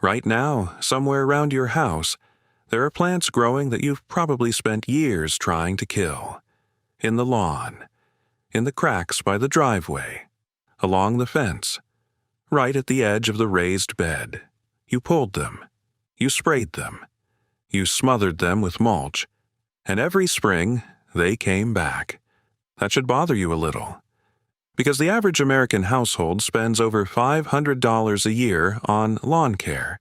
Right now, somewhere around your house, there are plants growing that you've probably spent years trying to kill. In the lawn, in the cracks by the driveway, along the fence, right at the edge of the raised bed. You pulled them. You sprayed them. You smothered them with mulch. And every spring, they came back. That should bother you a little. Because the average American household spends over $500 a year on lawn care,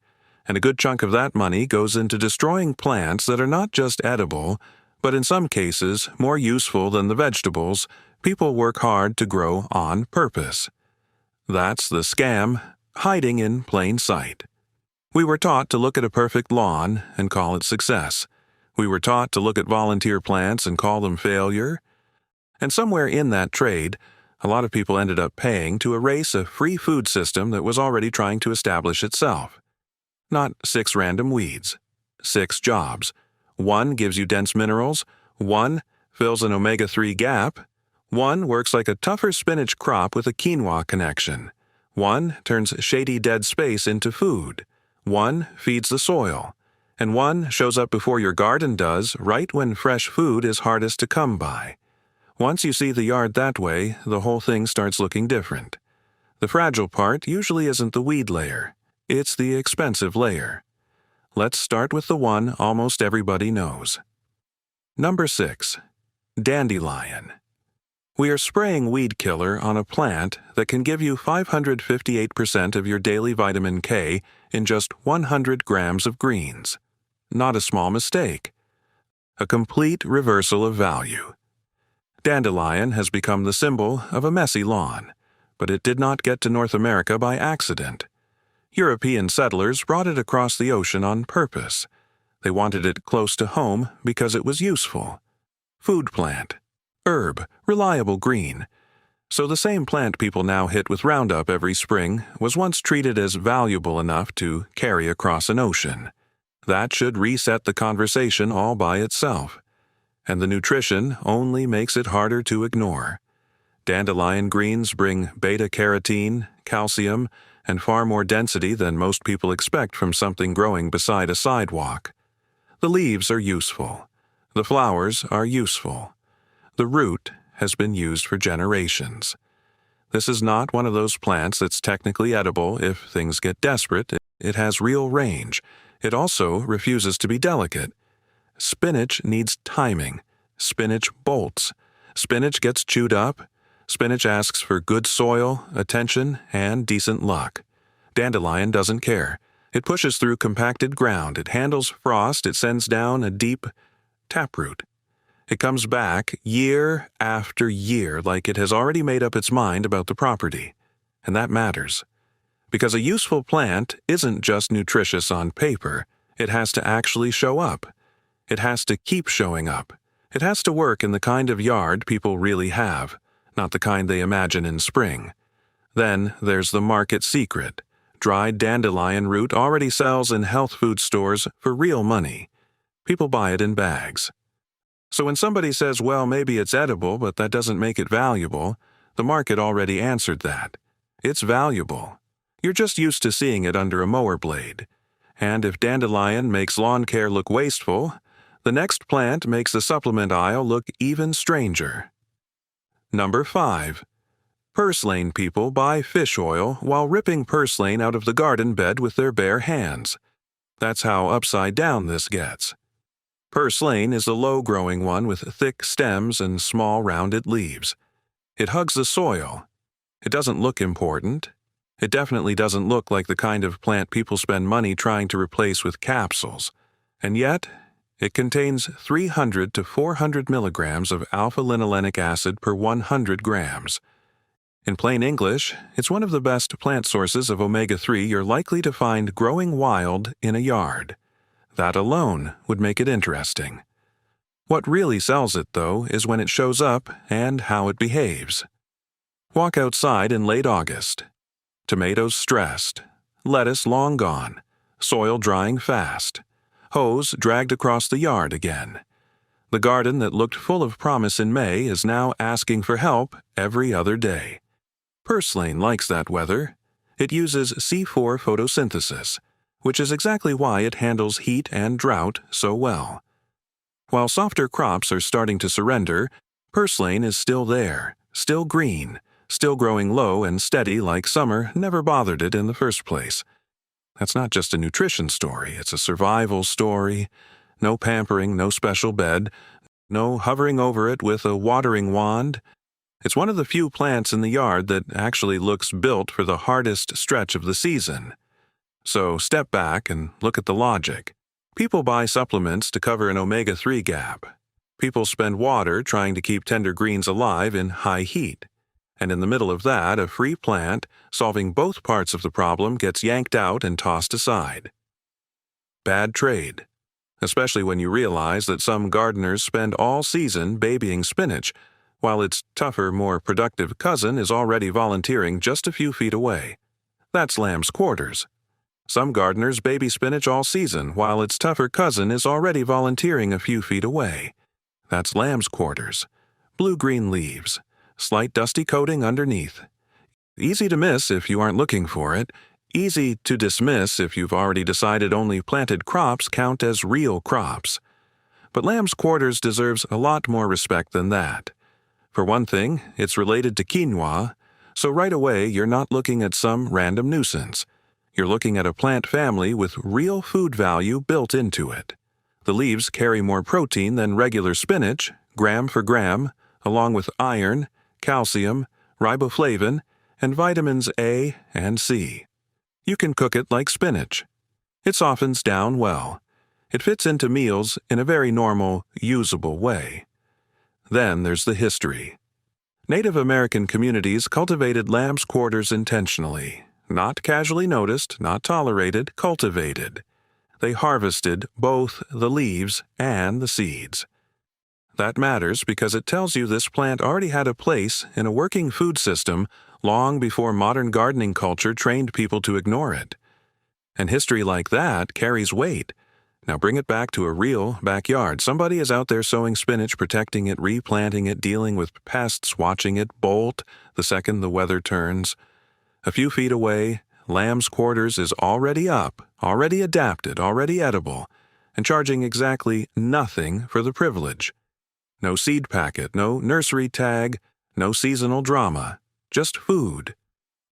and a good chunk of that money goes into destroying plants that are not just edible, but in some cases more useful than the vegetables people work hard to grow on purpose. That's the scam, hiding in plain sight. We were taught to look at a perfect lawn and call it success. We were taught to look at volunteer plants and call them failure. And somewhere in that trade, a lot of people ended up paying to erase a free food system that was already trying to establish itself. Not 6 random weeds. 6 jobs. 1 gives you dense minerals. 1 fills an omega-3 gap. 1 works like a tougher spinach crop with a quinoa connection. 1 turns shady dead space into food. 1 feeds the soil. And 1 shows up before your garden does, right when fresh food is hardest to come by. Once you see the yard that way, the whole thing starts looking different. The fragile part usually isn't the weed layer. It's the expensive layer. Let's start with the one almost everybody knows. Number 6. Dandelion. We are spraying weed killer on a plant that can give you 558% of your daily vitamin K in just 100 grams of greens. Not a small mistake. A complete reversal of value. Dandelion has become the symbol of a messy lawn, but it did not get to North America by accident. European settlers brought it across the ocean on purpose. They wanted it close to home because it was useful. Food plant. Herb, reliable green. So the same plant people now hit with Roundup every spring was once treated as valuable enough to carry across an ocean. That should reset the conversation all by itself. And the nutrition only makes it harder to ignore. Dandelion greens bring beta-carotene, calcium, and far more density than most people expect from something growing beside a sidewalk. The leaves are useful. The flowers are useful. The root has been used for generations. This is not one of those plants that's technically edible if things get desperate. It has real range. It also refuses to be delicate. Spinach needs timing. Spinach bolts. Spinach gets chewed up. Spinach asks for good soil, attention, and decent luck. Dandelion doesn't care. It pushes through compacted ground. It handles frost. It sends down a deep taproot. It comes back year after year like it has already made up its mind about the property. And that matters. Because a useful plant isn't just nutritious on paper. It has to actually show up. It has to keep showing up. It has to work in the kind of yard people really have, not the kind they imagine in spring. Then there's the market secret. Dried dandelion root already sells in health food stores for real money. People buy it in bags. So when somebody says, well, maybe it's edible, but that doesn't make it valuable, the market already answered that. It's valuable. You're just used to seeing it under a mower blade. And if dandelion makes lawn care look wasteful, the next plant makes the supplement aisle look even stranger. Number 5. Purslane people buy fish oil while ripping purslane out of the garden bed with their bare hands. That's how upside down this gets. Purslane is a low-growing one with thick stems and small rounded leaves. It hugs the soil. It doesn't look important. It definitely doesn't look like the kind of plant people spend money trying to replace with capsules. And yet, it contains 300 to 400 milligrams of alpha-linolenic acid per 100 grams. In plain English, it's one of the best plant sources of omega-3 you're likely to find growing wild in a yard. That alone would make it interesting. What really sells it, though, is when it shows up and how it behaves. Walk outside in late August. Tomatoes stressed, lettuce long gone, soil drying fast, hose dragged across the yard again. The garden that looked full of promise in May is now asking for help every other day. Purslane likes that weather. It uses C4 photosynthesis. which is exactly why it handles heat and drought so well. While softer crops are starting to surrender, purslane is still there, still green, still growing low and steady like summer never bothered it in the first place. That's not just a nutrition story, it's a survival story. No pampering, no special bed, no hovering over it with a watering wand. It's one of the few plants in the yard that actually looks built for the hardest stretch of the season. So step back and look at the logic. People buy supplements to cover an omega-3 gap. People spend water trying to keep tender greens alive in high heat. And in the middle of that, a free plant, solving both parts of the problem, gets yanked out and tossed aside. Bad trade. Especially when you realize that some gardeners spend all season babying spinach, while its tougher, more productive cousin is already volunteering just a few feet away. That's lamb's quarters. Some gardeners baby spinach all season, while its tougher cousin is already volunteering a few feet away. That's lamb's quarters. Blue-green leaves. Slight dusty coating underneath. Easy to miss if you aren't looking for it. Easy to dismiss if you've already decided only planted crops count as real crops. But lamb's quarters deserves a lot more respect than that. For one thing, it's related to quinoa, so right away you're not looking at some random nuisance. You're looking at a plant family with real food value built into it. The leaves carry more protein than regular spinach, gram for gram, along with iron, calcium, riboflavin, and vitamins A and C. You can cook it like spinach. It softens down well. It fits into meals in a very normal, usable way. Then there's the history. Native American communities cultivated lamb's quarters intentionally. Not casually noticed, not tolerated, cultivated. They harvested both the leaves and the seeds. That matters because it tells you this plant already had a place in a working food system long before modern gardening culture trained people to ignore it. And history like that carries weight. Now bring it back to a real backyard. Somebody is out there sowing spinach, protecting it, replanting it, dealing with pests, watching it bolt the second the weather turns. A few feet away, lamb's quarters is already up, already adapted, already edible, and charging exactly nothing for the privilege. No seed packet, no nursery tag, no seasonal drama, just food.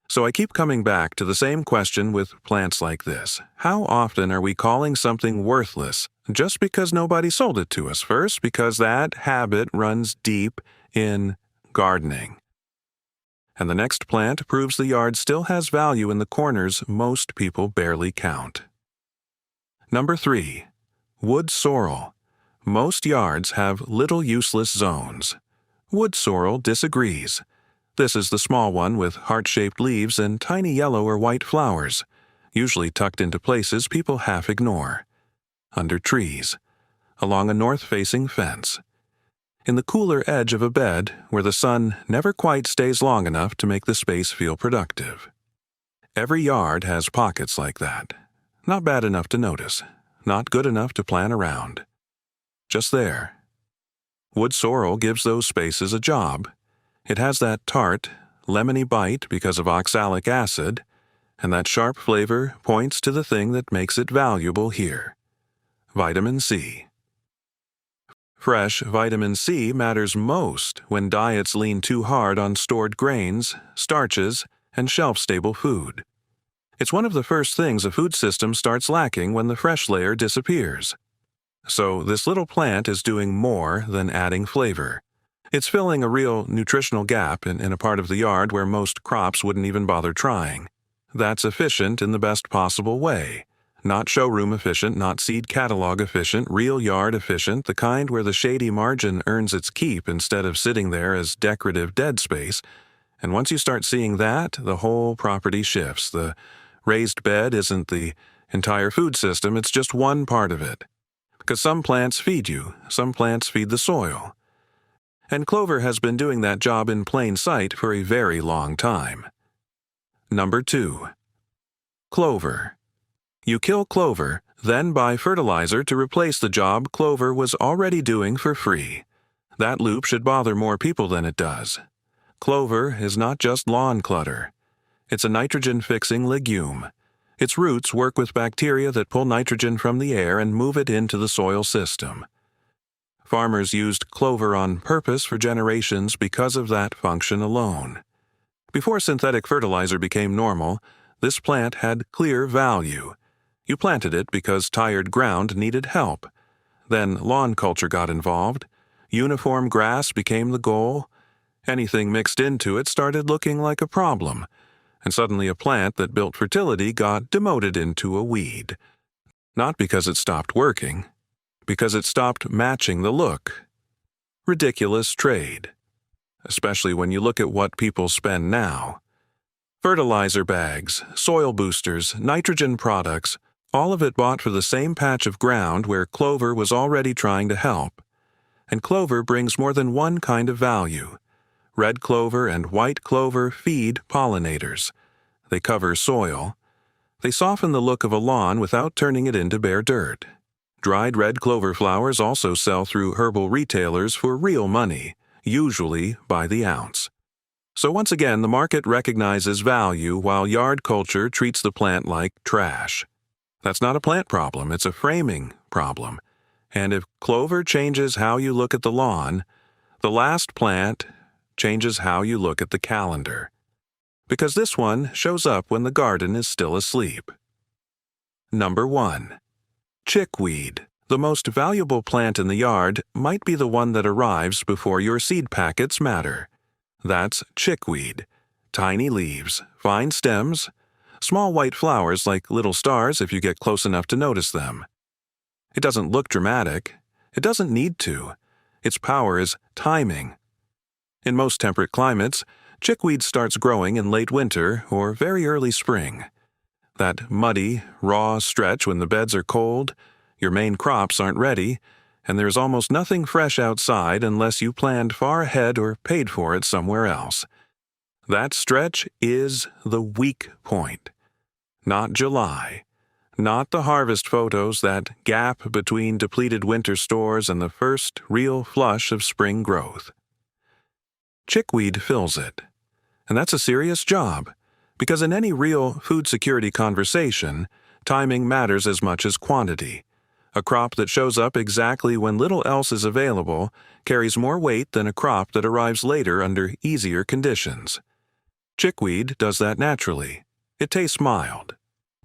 So I keep coming back to the same question with plants like this. How often are we calling something worthless just because nobody sold it to us first? Because that habit runs deep in gardening. And the next plant proves the yard still has value in the corners most people barely count. Number 3. Wood sorrel. Most yards have little useless zones. Wood sorrel disagrees. This is the small one with heart-shaped leaves and tiny yellow or white flowers, usually tucked into places people half ignore. Under trees. Along a north-facing fence. In the cooler edge of a bed where the sun never quite stays long enough to make the space feel productive. Every yard has pockets like that. Not bad enough to notice. Not good enough to plan around. Just there. Wood sorrel gives those spaces a job. It has that tart, lemony bite because of oxalic acid, and that sharp flavor points to the thing that makes it valuable here. Vitamin C. Fresh vitamin C matters most when diets lean too hard on stored grains, starches, and shelf-stable food. It's one of the first things a food system starts lacking when the fresh layer disappears. So this little plant is doing more than adding flavor. It's filling a real nutritional gap in a part of the yard where most crops wouldn't even bother trying. That's efficient in the best possible way. Not showroom efficient, not seed catalog efficient, real yard efficient, the kind where the shady margin earns its keep instead of sitting there as decorative dead space. And once you start seeing that, the whole property shifts. The raised bed isn't the entire food system, it's just one part of it. Because some plants feed you, some plants feed the soil. And Clover has been doing that job in plain sight for a very long time. Number 2. Clover. You kill clover, then buy fertilizer to replace the job Clover was already doing for free. That loop should bother more people than it does. Clover is not just lawn clutter. It's a nitrogen-fixing legume. Its roots work with bacteria that pull nitrogen from the air and move it into the soil system. Farmers used clover on purpose for generations because of that function alone. Before synthetic fertilizer became normal, this plant had clear value. You planted it because tired ground needed help. Then lawn culture got involved. Uniform grass became the goal. Anything mixed into it started looking like a problem, and suddenly a plant that built fertility got demoted into a weed. Not because it stopped working, because it stopped matching the look. Ridiculous trade, especially when you look at what people spend now. Fertilizer bags, soil boosters, nitrogen products, all of it bought for the same patch of ground where clover was already trying to help. And clover brings more than one kind of value. Red clover and white clover feed pollinators. They cover soil. They soften the look of a lawn without turning it into bare dirt. Dried red clover flowers also sell through herbal retailers for real money, usually by the ounce. So once again, the market recognizes value while yard culture treats the plant like trash. That's not a plant problem, it's a framing problem. And if clover changes how you look at the lawn, the last plant changes how you look at the calendar. Because this one shows up when the garden is still asleep. Number 1. Chickweed. The most valuable plant in the yard might be the one that arrives before your seed packets matter. That's chickweed. Tiny leaves, fine stems, small white flowers like little stars if you get close enough to notice them. It doesn't look dramatic. It doesn't need to. Its power is timing. In most temperate climates, chickweed starts growing in late winter or very early spring. That muddy, raw stretch when the beds are cold, your main crops aren't ready, and there's almost nothing fresh outside unless you planned far ahead or paid for it somewhere else. That stretch is the weak point. Not July. Not the harvest photos, that gap between depleted winter stores and the first real flush of spring growth. Chickweed fills it. And that's a serious job, because in any real food security conversation, timing matters as much as quantity. A crop that shows up exactly when little else is available carries more weight than a crop that arrives later under easier conditions. Chickweed does that naturally. It tastes mild.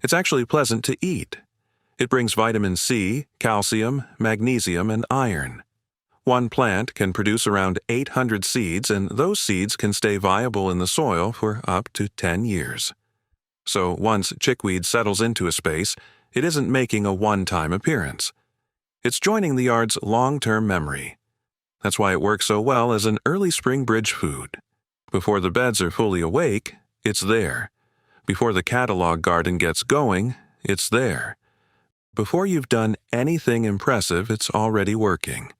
It's actually pleasant to eat. It brings vitamin C, calcium, magnesium, and iron. One plant can produce around 800 seeds, and those seeds can stay viable in the soil for up to 10 years. So once chickweed settles into a space, it isn't making a one-time appearance. It's joining the yard's long-term memory. That's why it works so well as an early spring bridge food. Before the beds are fully awake, it's there. Before the catalog garden gets going, it's there. Before you've done anything impressive, it's already working.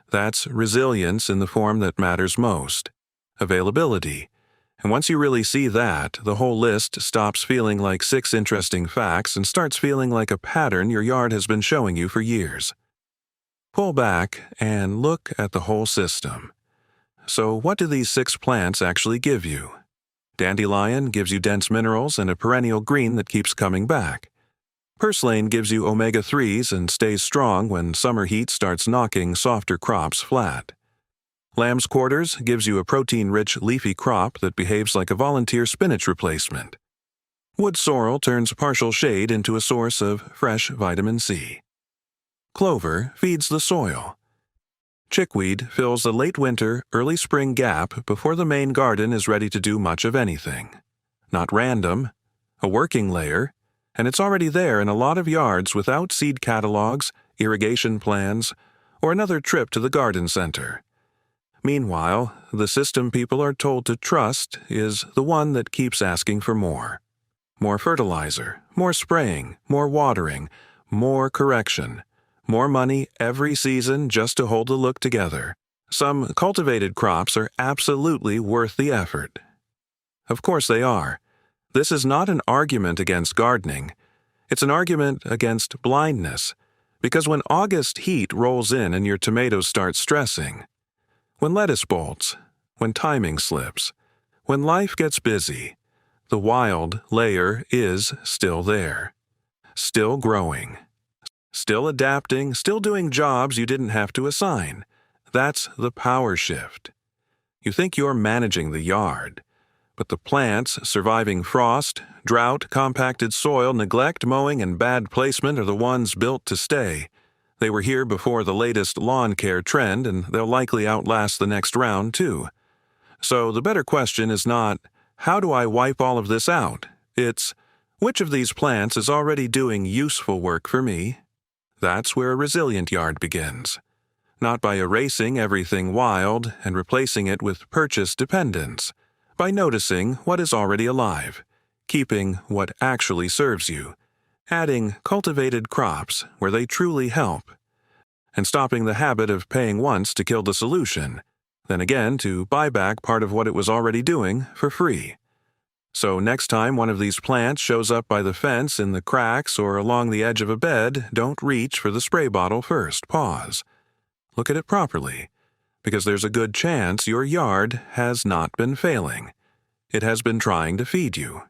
That's resilience in the form that matters most. Availability. And once you really see that, the whole list stops feeling like 6 interesting facts and starts feeling like a pattern your yard has been showing you for years. Pull back and look at the whole system. So what do these 6 plants actually give you? Dandelion gives you dense minerals and a perennial green that keeps coming back. Purslane gives you omega-3s and stays strong when summer heat starts knocking softer crops flat. Lamb's quarters gives you a protein-rich leafy crop that behaves like a volunteer spinach replacement. Wood sorrel turns partial shade into a source of fresh vitamin C. Clover feeds the soil. Chickweed fills the late winter, early spring gap before the main garden is ready to do much of anything. Not random, a working layer, and it's already there in a lot of yards without seed catalogs, irrigation plans, or another trip to the garden center. Meanwhile, the system people are told to trust is the one that keeps asking for more. More fertilizer, more spraying, more watering, more correction, more money every season just to hold the look together. Some cultivated crops are absolutely worth the effort. Of course they are. This is not an argument against gardening. It's an argument against blindness. Because when August heat rolls in and your tomatoes start stressing, when lettuce bolts, when timing slips, when life gets busy, The wild layer is still there, still growing, still adapting, still doing jobs you didn't have to assign. That's the power shift. You think you're managing the yard, but the plants surviving frost, drought, compacted soil, neglect, mowing, and bad placement are the ones built to stay. They were here before the latest lawn care trend, and they'll likely outlast the next round, too. So the better question is not, how do I wipe all of this out? It's, which of these plants is already doing useful work for me? That's where a resilient yard begins. Not by erasing everything wild and replacing it with purchase dependence, by noticing what is already alive, keeping what actually serves you, adding cultivated crops where they truly help, and stopping the habit of paying once to kill the solution, then again to buy back part of what it was already doing for free. So next time one of these plants shows up by the fence in the cracks or along the edge of a bed, don't reach for the spray bottle first. Pause. Look at it properly, because there's a good chance your yard has not been failing. It has been trying to feed you.